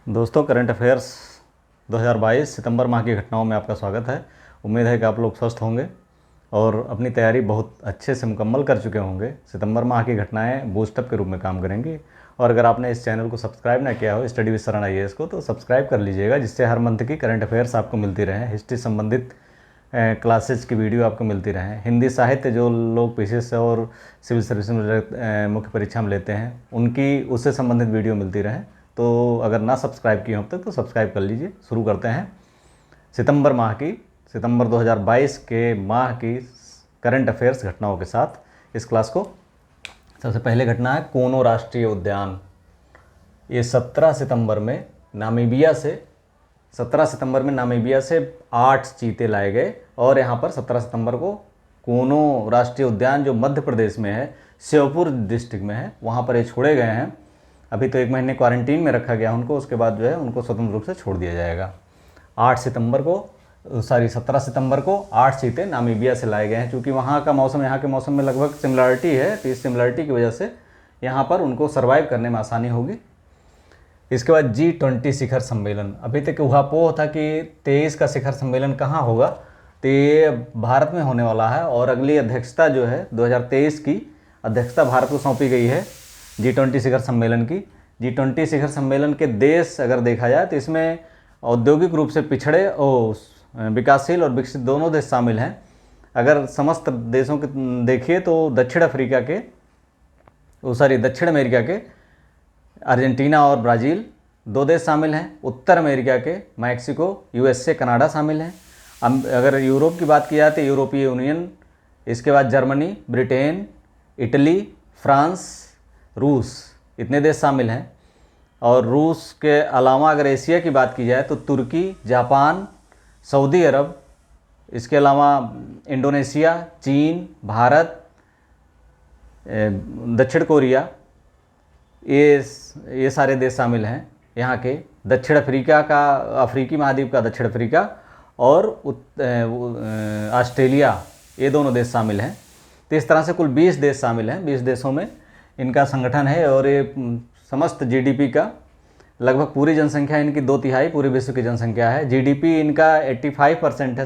दोस्तों, current affairs 2022 सितंबर माह की घटनाओं में आपका स्वागत है। उम्मीद है कि आप लोग स्वस्थ होंगे और अपनी तैयारी बहुत अच्छे से मुकम्मल कर चुके होंगे। सितंबर माह की घटनाएं बूस्टअप के रूप में काम करेंगी। और अगर आपने इस चैनल को सब्सक्राइब ना किया हो, स्टडी विद शरण IAS को, तो सब्सक्राइब कर लीजिएगा, जिससे हर मंथ की करंट अफेयर्स आपको मिलती रहें। हिस्ट्री संबंधित क्लासेज की वीडियो आपको मिलती रहें। हिंदी साहित्य जो लोग PCS और सिविल सर्विस में मुख्य परीक्षा में लेते हैं, उनकी उससे संबंधित वीडियो मिलती रहें। तो अगर ना सब्सक्राइब किए हो अब तक तो सब्सक्राइब कर लीजिए। शुरू करते हैं सितंबर 2022 के माह की करंट अफेयर्स घटनाओं के साथ इस क्लास को। सबसे पहले घटना है कोनो राष्ट्रीय उद्यान। ये 17 सितंबर में नामीबिया से 8 चीते लाए गए और यहाँ पर 17 सितंबर को कोनो राष्ट्रीय उद्यान जो मध्य प्रदेश में है, श्योपुर डिस्ट्रिक्ट में है, वहाँ पर ये छोड़े गए हैं। अभी तो 1 महीने क्वारंटीन में रखा गया उनको, उसके बाद जो है उनको स्वतंत्र रूप से छोड़ दिया जाएगा। 17 सितंबर को 8 चीते नामीबिया से लाए गए हैं। चूँकि वहाँ का मौसम यहाँ के मौसम में लगभग सिमिलरिटी है, तो इस सिमिलरिटी की वजह से यहाँ पर उनको सर्वाइव करने में आसानी होगी। इसके बाद G20 शिखर सम्मेलन। अभी तक ऊहापोह था कि 23 का शिखर सम्मेलन कहाँ होगा, तो ये भारत में होने वाला है और अगली अध्यक्षता जो है 2023 की अध्यक्षता भारत को सौंपी गई है G20 शिखर सम्मेलन की। G20 शिखर सम्मेलन के देश अगर देखा जाए तो इसमें औद्योगिक रूप से पिछड़े और विकासशील और विकसित दोनों देश शामिल हैं। अगर समस्त देशों के देखिए तो दक्षिण अमेरिका के अर्जेंटीना और ब्राज़ील 2 देश शामिल हैं। उत्तर अमेरिका के मैक्सिको, USA, कनाडा शामिल हैं। अगर यूरोप की बात की जाए तो यूरोपीय यूनियन, इसके बाद जर्मनी, ब्रिटेन, इटली, फ्रांस, रूस, इतने देश शामिल हैं। और रूस के अलावा अगर एशिया की बात की जाए तो तुर्की, जापान, सऊदी अरब, इसके अलावा इंडोनेशिया, चीन, भारत, दक्षिण कोरिया, ये सारे देश शामिल हैं। यहाँ के दक्षिण अफ्रीका का, अफ्रीकी महाद्वीप का दक्षिण अफ्रीका और ऑस्ट्रेलिया, ये दोनों देश शामिल हैं। तो इस तरह से कुल 20 देश शामिल हैं। 20 देशों में इनका संगठन है और ये समस्त GDP का लगभग, पूरी जनसंख्या इनकी 2/3 पूरे विश्व की जनसंख्या है। GDP इनका 85% है।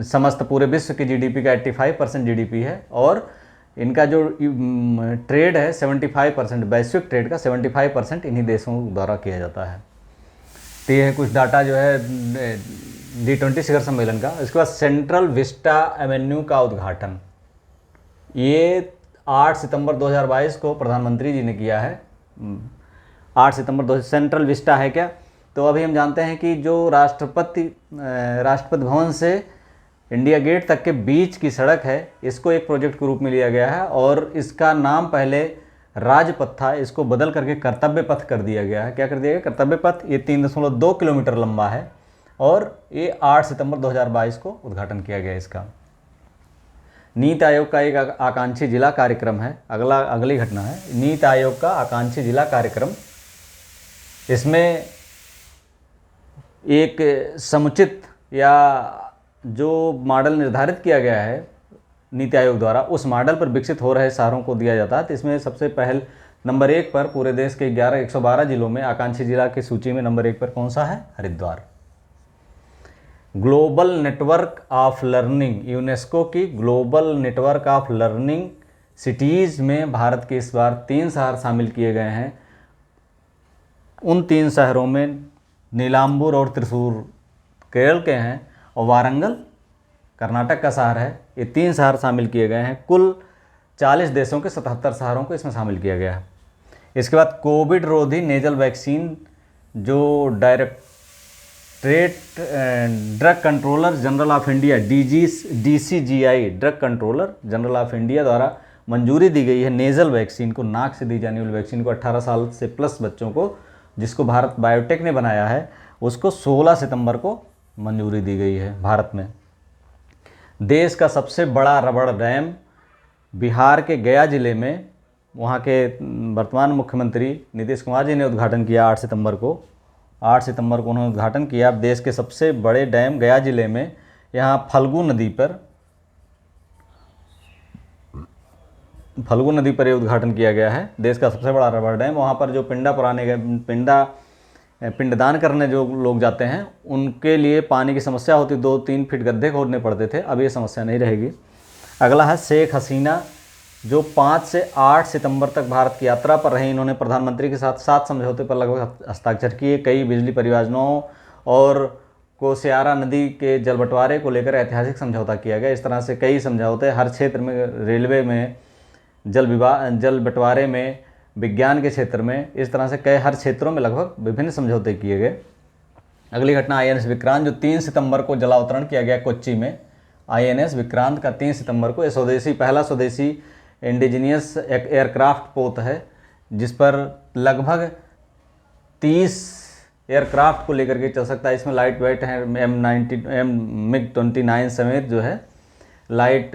समस्त पूरे विश्व की GDP का 85% GDP है। और इनका जो ट्रेड है 75%, वैश्विक ट्रेड का 75% इन्हीं देशों द्वारा किया जाता है। तो ये है कुछ डाटा जो है G20 शिखर सम्मेलन का। इसके बाद सेंट्रल विस्टा एवेन्यू का उद्घाटन, ये 8 सितंबर 2022 को प्रधानमंत्री जी ने किया है। 8 सितंबर सेंट्रल विस्टा है क्या, तो अभी हम जानते हैं कि जो राष्ट्रपति भवन से इंडिया गेट तक के बीच की सड़क है, इसको एक प्रोजेक्ट के रूप में लिया गया है और इसका नाम पहले राजपथ था, इसको बदल करके कर्तव्य पथ कर दिया गया है। क्या कर दिया गया? कर्तव्य पथ। ये 3.2 किलोमीटर लंबा है और ये 8 सितंबर 2022 को उद्घाटन किया गया इसका। नीति आयोग का एक आकांक्षी जिला कार्यक्रम है। अगली घटना है नीति आयोग का आकांक्षी जिला कार्यक्रम। इसमें एक समुचित या जो मॉडल निर्धारित किया गया है नीति आयोग द्वारा, उस मॉडल पर विकसित हो रहे शहरों को दिया जाता है। तो इसमें सबसे पहले नंबर 1 पर पूरे देश के 112 जिलों में आकांक्षी जिला की सूची में नंबर 1 पर कौन सा है? Haridwar. Global network of learning, UNESCO की global network of learning cities में भारत के इस बार 3 शहर शामिल किए गए हैं। उन 3 शहरों में नीलांबूर और त्रिशूर केरल के हैं और वारंगल कर्नाटक का शहर है। ये 3 शहर शामिल किए गए हैं। कुल 40 देशों के 77 शहरों को इसमें शामिल किया गया है। इसके बाद कोविड रोधी नेजल वैक्सीन, जो directorate drug controller general of India DCGI drug controller general of India द्वारा मंजूरी दी गई है नेजल वैक्सीन को, नाक से दी जाने वाली वैक्सीन को 18 साल से प्लस बच्चों को, जिसको भारत बायोटेक ने बनाया है, उसको 16 सितंबर को मंजूरी दी गई है भारत में। देश का सबसे बड़ा रबड़ डैम बिहार के गया जिले में, वहाँ के वर्तमान मुख्यमंत्री नीतीश कुमार जी ने उद्घाटन किया 8 सितंबर को उन्होंने उद्घाटन किया। देश के सबसे बड़े डैम गया जिले में, यहाँ फल्गु नदी पर फल्गु नदी पर ये उद्घाटन किया गया है। देश का सबसे बड़ा रबर डैम। वहाँ पर जो पिंडदान करने जो लोग जाते हैं उनके लिए पानी की समस्या होती, 2-3 फीट गड्ढे खोदने पड़ते थे, अब ये समस्या नहीं रहेगी। अगला है शेख हसीना, जो 5 से 8 सितंबर तक भारत की यात्रा पर रहीं। इन्होंने प्रधानमंत्री के साथ 7 समझौते पर लगभग हस्ताक्षर किए। कई बिजली परियोजनाओं और कोसियारा नदी के जल बंटवारे को लेकर ऐतिहासिक समझौता किया गया। इस तरह से कई समझौते हर क्षेत्र में, रेलवे में, जल बंटवारे में, विज्ञान के क्षेत्र में, इस तरह से कई हर क्षेत्रों में लगभग विभिन्न समझौते किए गए। अगली घटना INS विक्रांत, जो 3 सितंबर को जलावतरण किया गया कोच्चि में। INS विक्रांत का 3 सितंबर को, ये पहला स्वदेशी इंडिजीनियस एयरक्राफ्ट पोत है, जिस पर लगभग 30 एयरक्राफ्ट को लेकर के चल सकता है। इसमें लाइट वेट है MiG-29 समेत जो है लाइट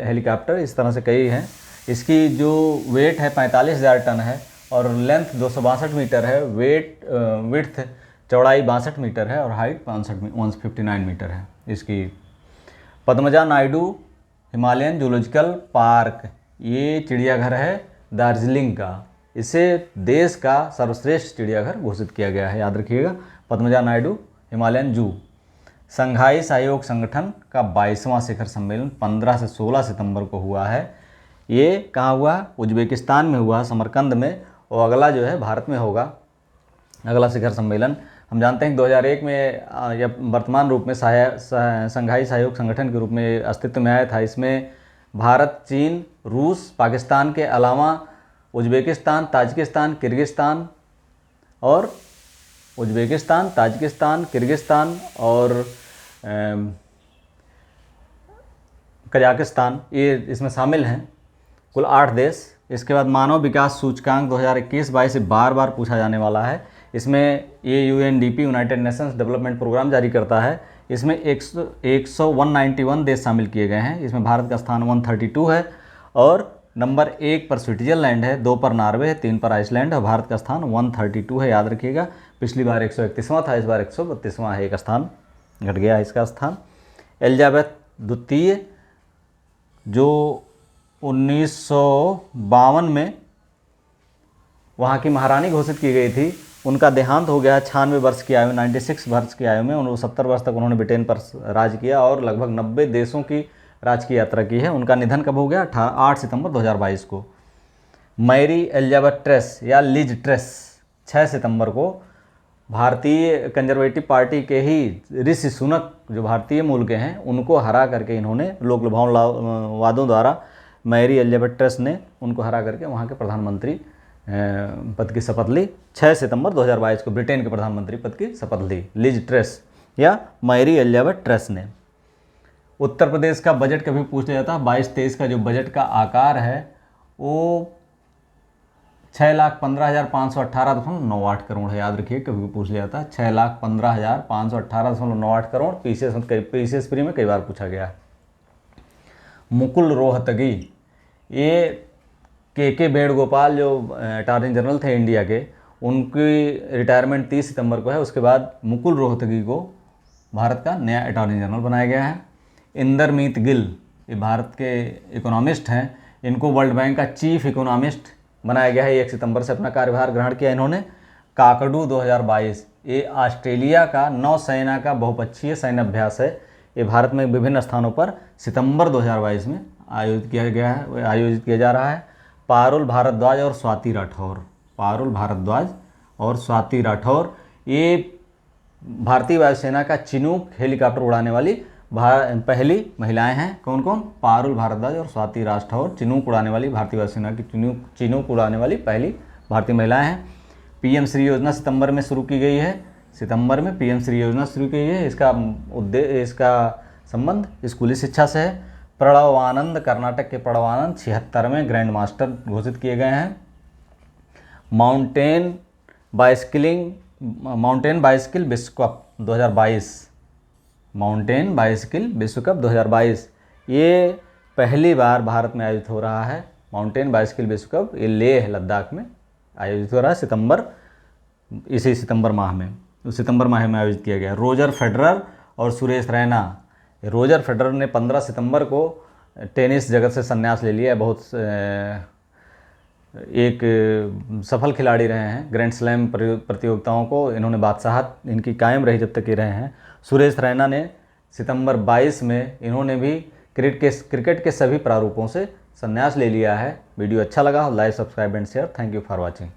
हेलीकॉप्टर, इस तरह से कई हैं। इसकी जो वेट है 45,000 टन है और लेंथ 262 मीटर है, विड्थ चौड़ाई 62 मीटर है और हाइट 159 मीटर है इसकी। Padmaja Naidu Himalayan zoological park, ये चिड़ियाघर है दार्जिलिंग का। इसे देश का सर्वश्रेष्ठ चिड़ियाघर घोषित किया गया है, याद रखिएगा, पद्मजा नायडू हिमालयन जू। संघाई सहयोग संगठन का 22वां शिखर सम्मेलन 15 से 16 सितंबर को हुआ है। ये कहाँ हुआ? उज्बेकिस्तान में हुआ, समरकंद में, और अगला जो है भारत में होगा। अगला शिखर सम्मेलन हम जानते हैं कि 2001 में या वर्तमान रूप में संघाई सहयोग संगठन के रूप में अस्तित्व में आया था। इसमें भारत, चीन, रूस, पाकिस्तान के अलावा उज्बेकिस्तान, ताजिकिस्तान, किर्गिस्तान और कजाकिस्तान, ये इसमें शामिल हैं, कुल 8 देश। इसके बाद मानव विकास सूचकांक 2021-22 से बार बार पूछा जाने वाला है। इसमें ये UNDP, United Nations Development Programme जारी करता है। इसमें 191 देश शामिल किए गए हैं। इसमें भारत का स्थान 132 है और नंबर 1 पर स्विट्जरलैंड है, 2 पर नॉर्वे है, 3 पर आइसलैंड है और भारत का स्थान 132 है, याद रखिएगा। पिछली बार 131वां था, इस बार 132वां है, एक स्थान घट गया है इसका स्थान। एलिजाबेथ द्वितीय, जो 1952 में वहाँ की महारानी घोषित की गई थी, उनका देहांत हो गया 96 वर्ष की आयु, 96 वर्ष की आयु में। 70 वर्ष तक उन्होंने ब्रिटेन पर राज किया और लगभग 90 देशों की राज की यात्रा की है। उनका निधन कब हो गया? 8 सितंबर 2022 को। मैरी एलिजाबेथ ट्रेस या लिज ट्रेस 6 सितंबर को भारतीय कंजर्वेटिव पार्टी के ही ऋषि सुनक, जो भारतीय मूल के हैं, उनको हरा करके इन्होंने लोक लुभावनवादों द्वारा मैरी एलिजाबेथ ट्रेस ने उनको हरा करके वहाँ के प्रधानमंत्री पद की शपथ ली। 6 सितंबर 2022 को ब्रिटेन के प्रधानमंत्री पद की शपथ ली लिज ट्रेस या मैरी एलिजाबेथ ट्रेस ने। उत्तर प्रदेश का बजट कभी पूछ लिया जाता है। 22-23 का जो बजट का आकार है वो 6,15,518.98 करोड़ है, याद रखिए, कभी भी पूछ लिया जाता है। 6,15,518.98 करोड़। पीसीएस प्री में कई बार पूछा गया है। मुकुल रोहतगी, ये के वेणुगोपाल जो अटॉर्नी जनरल थे इंडिया के, उनकी रिटायरमेंट 30 सितंबर को है। उसके बाद मुकुल रोहतगी को भारत का नया अटॉर्नी जनरल बनाया गया है। इंदरमीत गिल, ये भारत के इकोनॉमिस्ट हैं, इनको वर्ल्ड बैंक का चीफ इकोनॉमिस्ट बनाया गया है। 1 सितंबर से अपना कार्यभार ग्रहण किया इन्होंने। काकडू 2022, ये ऑस्ट्रेलिया का नौसेना का बहुपक्षीय सैन्य अभ्यास है। ये भारत में विभिन्न स्थानों पर सितंबर 2022 में आयोजित किया जा रहा है। पारुल भारद्वाज और स्वाति राठौर, ये भारतीय वायुसेना का चिनूक हेलीकॉप्टर उड़ाने वाली पहली महिलाएं हैं। कौन कौन? पारुल भारद्वाज और स्वाति राठौर, चिनूक उड़ाने वाली, भारतीय वायुसेना की चिनूक उड़ाने वाली पहली भारतीय महिलाएं हैं। PM श्री योजना सितंबर में शुरू की गई है। सितंबर में PM श्री योजना शुरू की गई है। इसका संबंध स्कूली शिक्षा से है। प्रणवानंद, कर्नाटक के प्रणवानंद 76वें ग्रैंड मास्टर घोषित किए गए हैं। माउंटेन बाइसिकल विश्व कप 2022, ये पहली बार भारत में आयोजित हो रहा है। माउंटेन बाइसिकल विश्व कप, ये लेह लद्दाख में आयोजित हो रहा है इसी सितंबर माह में आयोजित किया गया। रोजर फेडरर और सुरेश रैना, रोजर फेडरर ने 15 सितंबर को टेनिस जगत से संन्यास ले लिया है। बहुत एक सफल खिलाड़ी रहे हैं। ग्रैंड स्लैम प्रतियोगिताओं को इन्होंने बादशाहत इनकी कायम रही जब तक ये रहे हैं। सुरेश रैना ने सितंबर 22 में इन्होंने भी क्रिकेट के सभी प्रारूपों से संन्यास ले लिया है। वीडियो अच्छा लगा, like, subscribe and share. Thank you for watching.